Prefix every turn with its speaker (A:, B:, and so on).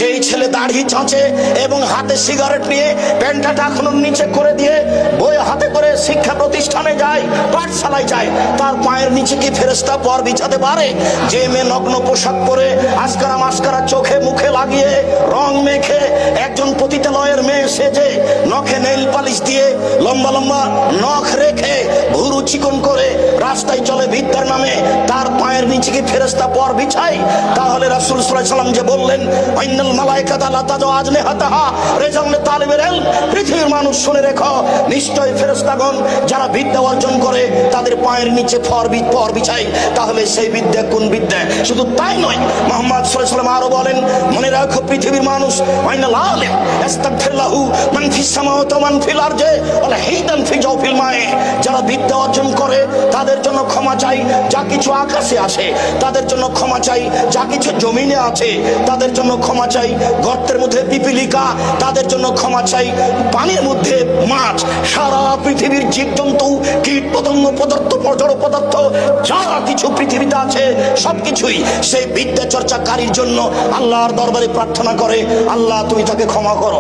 A: যেই ছেলে দাড়ি চাঁচে এবং হাতে সিগারেট নিয়ে প্যান্টটা টাকানোর নিচে করে দিয়ে বই হাতে করে শিক্ষা প্রতিষ্ঠানে যায়, পাঠশালায় যায়, তার পায়ের নিচে কি ফেরেশতা পর বিছাতে পারে? যে মেয়ে নগ্ন পোশাক পরে আস্কারা মাস্কারা চোখে মুখে লাগিয়ে রং মেখে একজন পতিতালয়ের মেয়ে সেজে নখে নেইল পালিশ দিয়ে লম্বা লম্বা নখ রেখে ভুরু চিকন করে রাস্তায় চলে বিদ্যার নামে, তার পায়ের নিচে কি ফেরেশতা পর বিছায়? তাহলে রাসূল সাল্লাল্লাহু আলাইহি ওয়াসাল্লাম যে বললেন ইন্নাল মালায়েকাতা লা তাযু আজনিহাতাহা রিজওয়ান তালিবুল ইলম, পৃথিবীর মানুষ শুনে রেখো, নিশ্চয় ফেরেশতাগণ যারা বিদ্যা অর্জন করে তাদের পায়ের নিচে পর বিছায়। তাহলে সেই বিদ্যা কোন বিদ্যা? শুধু তাই নয়, মুহাম্মদ সাল্লাল্লাহু আলাইহি ওয়াসাল্লাম আরো বলেন, মনে রাখো পৃথিবীর মানুষ ওয়াইনাল আলিম ইস্তাগফির লাহু মান ফিস সামাওয়াতি ওয়া মান ফিল আরদি ওয়ালা হিদান ফি জাওফিল মায়ে, যারা বিদ্যা অর্জন করে তাদের জন্য ক্ষমা চাই, যা কিছু আকাশে আসে তাদের জন্য ক্ষমা চাই, যা কিছু জমিনে আছে তাদের জন্য ক্ষমা চাই, গর্তের মধ্যে পিপিলিকা তাদের জন্য ক্ষমা চাই, পানির মধ্যে মাছ, সারা পৃথিবীর জীবজন্তু কীট পতঙ্গ পদার্থ জড় পদার্থ যা কিছু পৃথিবীতে আছে সবকিছুই সেই বিদ্যা চর্চাকারীর জন্য আল্লাহর দরবারে প্রার্থনা করে, আল্লাহ তুমি তাকে ক্ষমা করো।